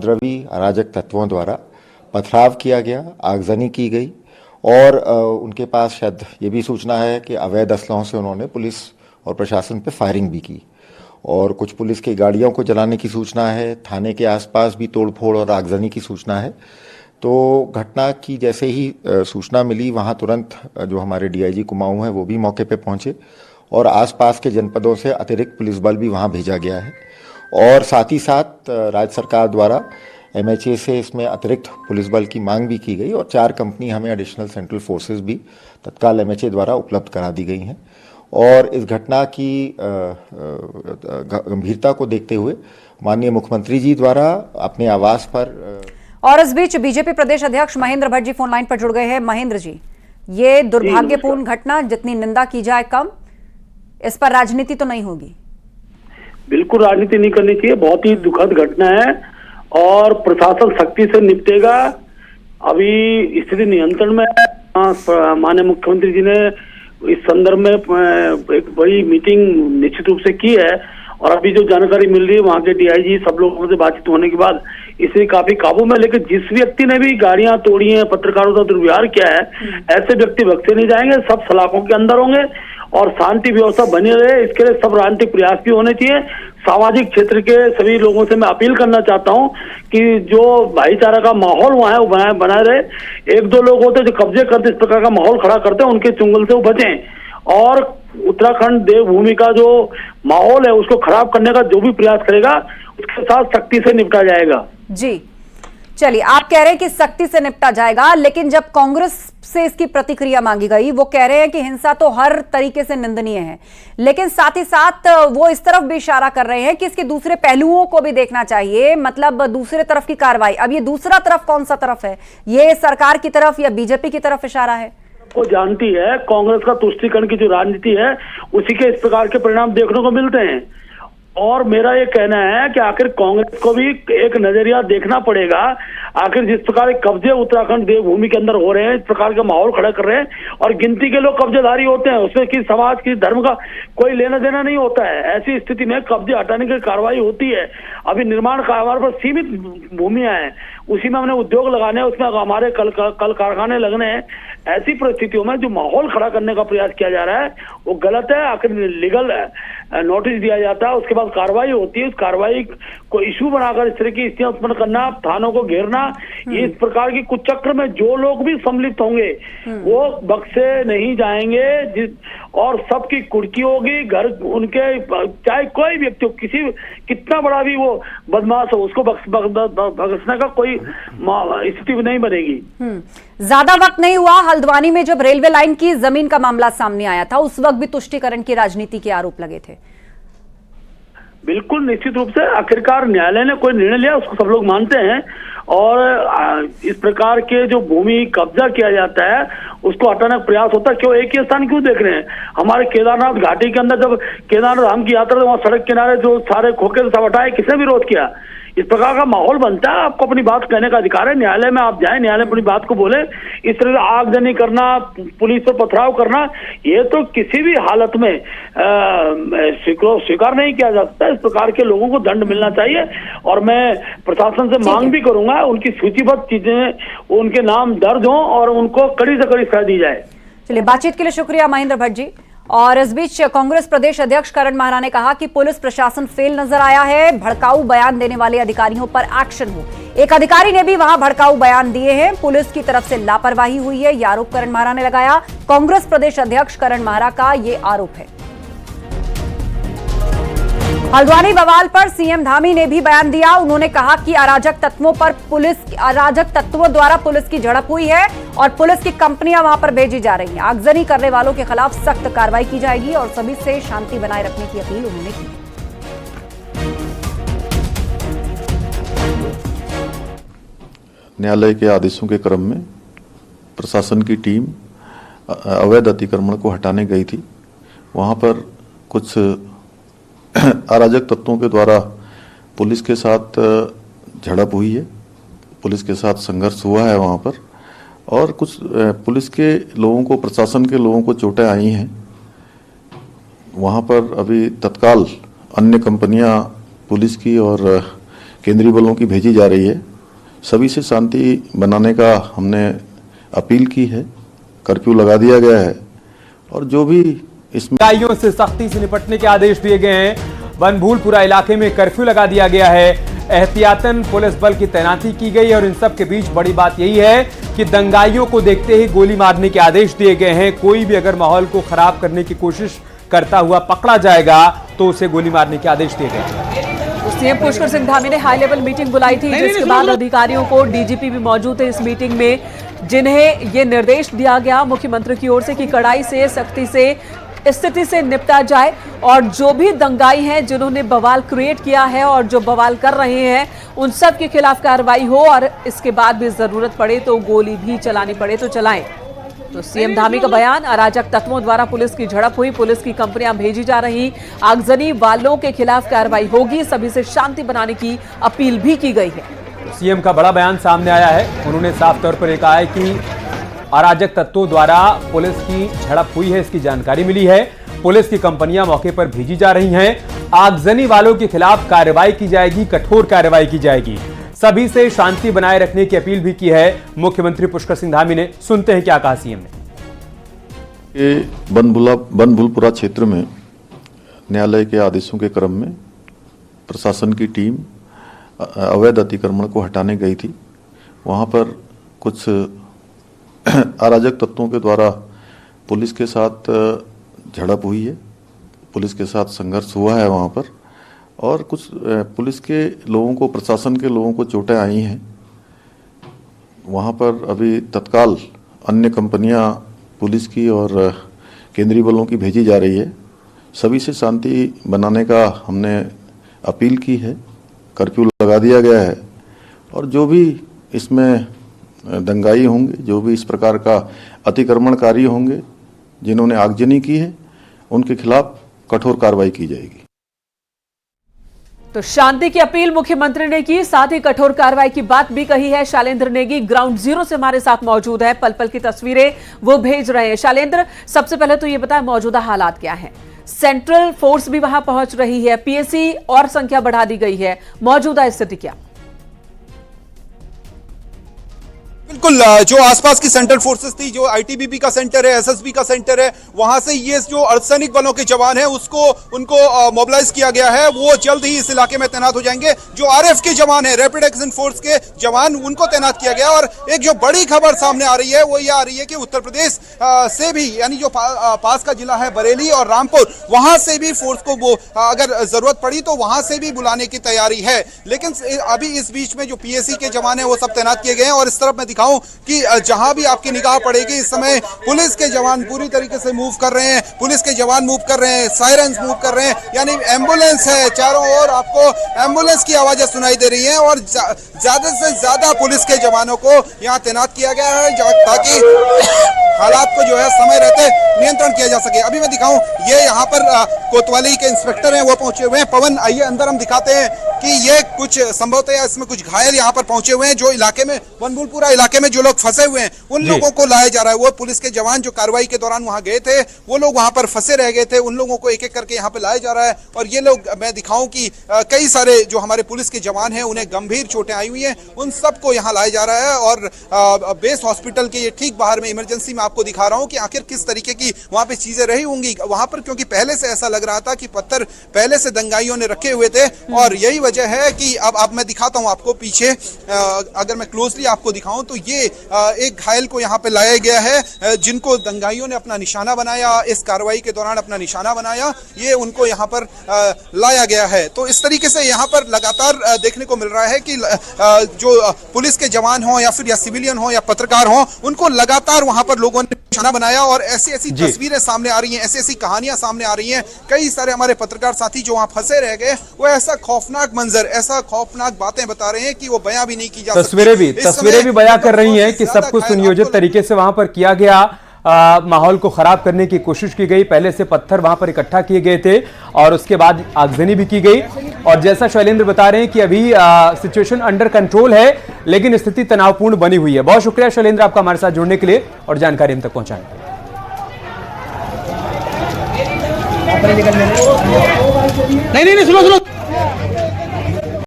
उपद्रवी अराजक तत्वों द्वारा पथराव किया गया, आगजनी की गई और उनके पास शायद ये भी सूचना है कि अवैध असलहों से उन्होंने पुलिस और प्रशासन पे फायरिंग भी की और कुछ पुलिस की गाड़ियों को जलाने की सूचना है। थाने के आसपास भी तोड़फोड़ और आगजनी की सूचना है। तो घटना की जैसे ही सूचना मिली, वहाँ तुरंत जो हमारे डीआईजी कुमाऊं हैं वो भी मौके पे पहुंचे और आसपास के जनपदों से अतिरिक्त पुलिस बल भी वहाँ भेजा गया है और साथ ही साथ राज्य सरकार द्वारा एमएचए से इसमें अतिरिक्त पुलिस बल की मांग भी की गई और 4 कंपनी हमें एडिशनल सेंट्रल फोर्सेस भी तत्काल एमएचए द्वारा उपलब्ध करा दी गई हैं। और इस घटना की गंभीरता को देखते हुए माननीय मुख्यमंत्री जी द्वारा अपने आवास पर और इस बीच बीजेपी प्रदेश अध्यक्ष महेंद्र भट्ट जी फोन लाइन पर जुड़ गए हैं। महेंद्र जी, ये दुर्भाग्यपूर्ण घटना, जितनी निंदा की जाए कम, इस पर राजनीति तो नहीं होगी? बिल्कुल राजनीति नहीं करनी चाहिए। बहुत ही दुखद घटना है और प्रशासन सख्ती से निपटेगा। अभी स्थिति नियंत्रण में है। माननीय मुख्यमंत्री जी ने इस संदर्भ में एक बड़ी मीटिंग निश्चित रूप से की है और अभी जो जानकारी मिल रही है वहाँ के डीआईजी सब लोगों से बातचीत होने के बाद इसे काफी काबू में। लेकिन जिस व्यक्ति ने भी गाड़ियां तोड़ी हैं, पत्रकारों का दुर्व्यवहार किया है, ऐसे व्यक्ति बख्शे नहीं जाएंगे। सब सलाखों के अंदर होंगे और शांति व्यवस्था बनी रहे, इसके लिए सब राजनीतिक प्रयास भी होने चाहिए। सामाजिक क्षेत्र के सभी लोगों से मैं अपील करना चाहता हूं कि जो भाईचारा का माहौल वहां है वो बनाए रहे। 1-2 लोग होते हैं जो कब्जे करते इस प्रकार का माहौल खड़ा करते हैं, उनके चुंगल से वो बचें और उत्तराखंड देवभूमि का जो माहौल है उसको खराब करने का जो भी प्रयास करेगा उसके साथ सख्ती से निपटा जाएगा। जी चलिए, आप कह रहे हैं कि सख्ती से निपटा जाएगा, लेकिन जब कांग्रेस से इसकी प्रतिक्रिया मांगी गई, वो कह रहे हैं कि हिंसा तो हर तरीके से निंदनीय है, लेकिन साथ ही साथ वो इस तरफ भी इशारा कर रहे हैं कि इसके दूसरे पहलुओं को भी देखना चाहिए, मतलब दूसरे तरफ की कार्रवाई। अब ये दूसरा तरफ कौन सा तरफ है? ये सरकार की तरफ या बीजेपी की तरफ इशारा है? को जानती है, कांग्रेस का तुष्टीकरण की जो राजनीति है उसी के इस प्रकार के परिणाम देखने को मिलते हैं। और मेरा ये कहना है कि आखिर कांग्रेस को भी एक नजरिया देखना पड़ेगा। आखिर जिस प्रकार कब्जे उत्तराखंड देवभूमि के अंदर हो रहे हैं, इस प्रकार का माहौल खड़ा कर रहे हैं और गिनती के लोग कब्जेदारी होते हैं, उसमें किसी समाज किसी धर्म का कोई लेना देना नहीं होता है। ऐसी स्थिति में कब्जे हटाने की कार्रवाई होती है। अभी निर्माण कारोबार पर सीमित भूमियां हैं, उसी में हमने उद्योग लगाने हैं, उसमें हमारे कल कारखाने लगने हैं। ऐसी परिस्थितियों में जो माहौल खड़ा करने का प्रयास किया जा रहा है वो गलत है। आखिर लीगल नोटिस दिया जाता है, उसके बाद कार्रवाई होती है। उस कार्रवाई को इशू बनाकर इस तरह की स्थितियां उत्पन्न करना, थानों को घेरना, ये इस प्रकार की कुचक्र में जो लोग भी सम्मिलित होंगे वो बख्शे नहीं जाएंगे। और सबकी कुर्की होगी। घर उनके चाहे कोई व्यक्ति हो, किसी कितना बड़ा भी वो बदमाश हो, उसको बख्शने का कोई स्थिति नहीं बनेगी। ज्यादा वक्त नहीं हुआ, हल्द्वानी में जब रेलवे लाइन की जमीन का मामला सामने आया था, उस वक्त भी तुष्टीकरण की राजनीति के आरोप लगे थे। बिल्कुल निश्चित रूप से आखिरकार न्यायालय ने कोई निर्णय लिया, उसको सब लोग मानते हैं और इस प्रकार के जो भूमि कब्जा किया जाता है उसको हटाने का प्रयास होता है। क्यों एक ही स्थान क्यों देख रहे हैं? हमारे केदारनाथ घाटी के अंदर जब केदारनाथ धाम की यात्रा, वहां सड़क किनारे जो सारे खोखे सब हटाए, किसने विरोध किया? इस प्रकार का माहौल बनता है। आपको अपनी बात कहने का अधिकार है, न्यायालय में आप जाएं, न्यायालय अपनी बात को बोले। इस तरह से आगजनी करना, पुलिस पर पथराव करना, ये तो किसी भी हालत में स्वीकार नहीं किया जा सकता। इस प्रकार के लोगों को दंड मिलना चाहिए और मैं प्रशासन से मांग भी करूंगा उनकी सूचीबद्ध चीजें उनके नाम दर्ज हों और उनको कड़ी से कड़ी सजा दी जाए। चलिए, बातचीत के लिए शुक्रिया महेंद्र भट्ट जी। और इस बीच कांग्रेस प्रदेश अध्यक्ष करण महारा ने कहा कि पुलिस प्रशासन फेल नजर आया है, भड़काऊ बयान देने वाले अधिकारियों पर एक्शन हो। एक अधिकारी ने भी वहां भड़काऊ बयान दिए हैं, पुलिस की तरफ से लापरवाही हुई है, यह आरोप करण महारा ने लगाया। कांग्रेस प्रदेश अध्यक्ष करण महारा का यह आरोप है। हल्द्वानी बवाल पर सीएम धामी ने भी बयान दिया। उन्होंने कहा कि अराजक तत्वों द्वारा पुलिस की झड़प हुई है और पुलिस की कंपनियां वहां पर भेजी जा रही हैं। आगजनी करने वालों के खिलाफ सख्त कार्रवाई की जाएगी और सभी से शांति बनाए रखने की अपील उन्होंने की। न्यायालय के आदेशों के क्रम में प्रशासन की टीम अवैध अतिक्रमण को हटाने गई थी। वहां पर कुछ अराजक तत्वों के द्वारा पुलिस के साथ झड़प हुई है, पुलिस के साथ संघर्ष हुआ है वहाँ पर और कुछ पुलिस के लोगों को, प्रशासन के लोगों को चोटें आई हैं। वहाँ पर अभी तत्काल अन्य कंपनियां पुलिस की और केंद्रीय बलों की भेजी जा रही है। सभी से शांति बनाने का हमने अपील की है। कर्फ्यू लगा दिया गया है और जो भी इसमें दंगाइयों से सख्ती से निपटने के आदेश दिए गए हैं। बनभूलपुरा इलाके में कर्फ्यू लगा दिया गया है। एहतियातन पुलिस बल की तैनाती की गई और इन सब के बीच बड़ी बात यही है कि दंगाइयों को देखते ही गोली मारने के आदेश दिए गए हैं। कोई भी अगर माहौल को खराब करने की कोशिश करता हुआ पकड़ा जाएगा तो उसे गोली मारने के आदेश दिए गए हैं। सीएम पुष्कर सिंह धामी ने हाई लेवल मीटिंग बुलाई थी, जिसके बाद अधिकारियों को डीजीपी भी मौजूद थे इस मीटिंग में, जिन्हें ये निर्देश दिया गया मुख्यमंत्री की ओर से कि कड़ाई से सख्ती से स्थिति से निपटा जाए और जो भी दंगाई हैं जिन्होंने बवाल क्रिएट किया है और जो बवाल कर रहे हैं उन सब के खिलाफ कार्रवाई हो और इसके बाद भी जरूरत पड़े तो गोली भी चलानी पड़े तो चलाएं। तो सीएम धामी का बयान, अराजक तत्वों द्वारा पुलिस की झड़प हुई, पुलिस की कंपनियां भेजी जा रही, आगजनी वालों के खिलाफ कार्रवाई होगी, सभी से शांति बनाने की अपील भी की गई है। सीएम का बड़ा बयान सामने आया है। उन्होंने साफ तौर पर यह कहा है कि अराजक तत्वों द्वारा पुलिस की झड़प हुई है, इसकी जानकारी मिली है। पुलिस की कंपनियां मौके पर भेजी जा रही हैं। आगजनी वालों के खिलाफ कार्रवाई की जाएगी, कठोर कार्रवाई की जाएगी। सभी से शांति बनाए रखने की अपील भी की है मुख्यमंत्री पुष्कर सिंह धामी ने। सुनते हैं क्या कहा सीएम ने। बनभूलपुरा क्षेत्र में न्यायालय के आदेशों के क्रम में प्रशासन की टीम अवैध अतिक्रमण को हटाने गई थी। वहां पर कुछ अराजक तत्वों के द्वारा पुलिस के साथ झड़प हुई है, पुलिस के साथ संघर्ष हुआ है वहां पर, और कुछ पुलिस के लोगों को, प्रशासन के लोगों को चोटें आई हैं। वहां पर अभी तत्काल अन्य कंपनियां पुलिस की और केंद्रीय बलों की भेजी जा रही है। सभी से शांति बनाने का हमने अपील की है। कर्फ्यू लगा दिया गया है और जो भी इसमें दंगाई होंगे, जो भी इस प्रकार का अतिक्रमणकारी होंगे जिन्होंने आगजनी की है, उनके खिलाफ कठोर कार्रवाई की जाएगी। तो शांति की अपील मुख्यमंत्री ने की, साथ ही कठोर कार्रवाई की बात भी कही है। शैलेंद्र नेगी ग्राउंड जीरो से हमारे साथ मौजूद है, पल पल की तस्वीरें वो भेज रहे हैं। शैलेंद्र, सबसे पहले तो ये बताएं मौजूदा हालात क्या हैं? सेंट्रल फोर्स भी वहां पहुंच रही है, पीएसी और संख्या बढ़ा दी गई है, मौजूदा स्थिति क्या? बिल्कुल, जो आसपास की सेंट्रल फोर्सेस थी, जो आईटीबीपी का सेंटर है, एसएसबी का सेंटर है, वहां से ये जो अर्धसैनिक बलों के जवान हैं उनको मोबिलाइज किया गया है। वो जल्द ही इस इलाके में तैनात हो जाएंगे। जो आरएफ के जवान है, रैपिड एक्शन फोर्स के जवान, उनको तैनात किया गया। और एक जो बड़ी खबर सामने आ रही है वो ये आ रही है कि उत्तर प्रदेश से भी, यानी जो पास का जिला है बरेली और रामपुर, वहां से भी फोर्स को वो अगर जरूरत पड़ी तो वहां से भी बुलाने की तैयारी है। लेकिन अभी इस बीच में जो पीएसी के जवान है वो सब तैनात किए गए हैं। और इस तरफ मैं दिखाऊं कि जहां भी आपकी निगाह पड़ेगी इस समय पुलिस के जवान पूरी तरीके से मूव कर रहे हैं, पुलिस के जवान मूव कर रहे हैं, सायरन्स मूव कर रहे हैं, यानी एम्बुलेंस है, चारों ओर आपको एम्बुलेंस की आवाजें सुनाई दे रही हैं। और ज्यादा से ज्यादा पुलिस के जवानों को यहां तैनात किया गया है ताकि हालात को जो है समय रहते नियंत्रण किया जा सके। अभी मैं दिखाऊं, ये यहाँ पर कोतवाली के इंस्पेक्टर हैं, वो पहुंचे हुए हैं। पवन, आइए अंदर हम दिखाते हैं कि ये कुछ संभवतः इसमें कुछ घायल यहाँ पर पहुंचे हुए हैं। जो इलाके में, बनभूलपुरा इलाके में जो लोग फंसे हुए हैं उन लोगों को लाया जा रहा है। वो पुलिस के जवान जो कार्रवाई के दौरान वहां गए थे, वो लोग वहां पर फंसे रह गए थे, उन लोगों को एक एक करके यहाँ पे लाया जा रहा है। और ये लोग, मैं दिखाऊं कि कई सारे जो हमारे पुलिस के जवान हैं उन्हें गंभीर चोटें आई हुई हैं, उन सबको यहाँ लाया जा रहा है। और बेस हॉस्पिटल के ये ठीक बाहर में इमरजेंसी में आपको दिखा रहा हूँ कि आखिर किस तरीके की वहां पे चीजें रही होंगी वहां पर, क्योंकि पहले से ऐसा लग रहा था कि पत्थर पहले से दंगाइयों ने रखे हुए थे। और यही वजह है कि अब मैं दिखाता हूं आपको पीछे, अगर मैं क्लोजली आपको दिखाऊं तो ये एक घायल को यहाँ पे लाया गया है, जिनको दंगाइयों ने अपना निशाना बनाया, इस कार्रवाई के दौरान अपना निशाना बनाया, ये उनको यहाँ पर लाया गया है। तो इस तरीके से यहाँ पर लगातार देखने को मिल रहा है कि जो पुलिस के जवान हो या फिर या सिविलियन हो या पत्रकार हो, उनको लगातार वहां पर लोगों ने निशाना बनाया। और ऐसी ऐसी तस्वीरें सामने आ रही हैं, ऐसी ऐसी कहानियां सामने आ रही हैं। कई सारे हमारे पत्रकार साथी जो वहां फंसे रह गए, वो ऐसा खौफनाक मंजर, ऐसा खौफनाक बातें बता रहे हैं कि वो बयां भी नहीं की जा सकती। तस्वीरें भी बयां कर रही हैं कि सब कुछ सुनियोजित तरीके से वहां पर किया गया। माहौल को खराब करने की कोशिश की गई, पहले से पत्थर वहां पर इकट्ठा किए गए थे और उसके बाद आगजनी भी की गई। और जैसा शैलेंद्र बता रहे हैं कि अभी सिचुएशन अंडर कंट्रोल है, लेकिन स्थिति तनावपूर्ण बनी हुई है। बहुत शुक्रिया शैलेंद्र आपका हमारे साथ जुड़ने के लिए और जानकारी हम तक पहुंचाने के लिए। नहीं, सुनो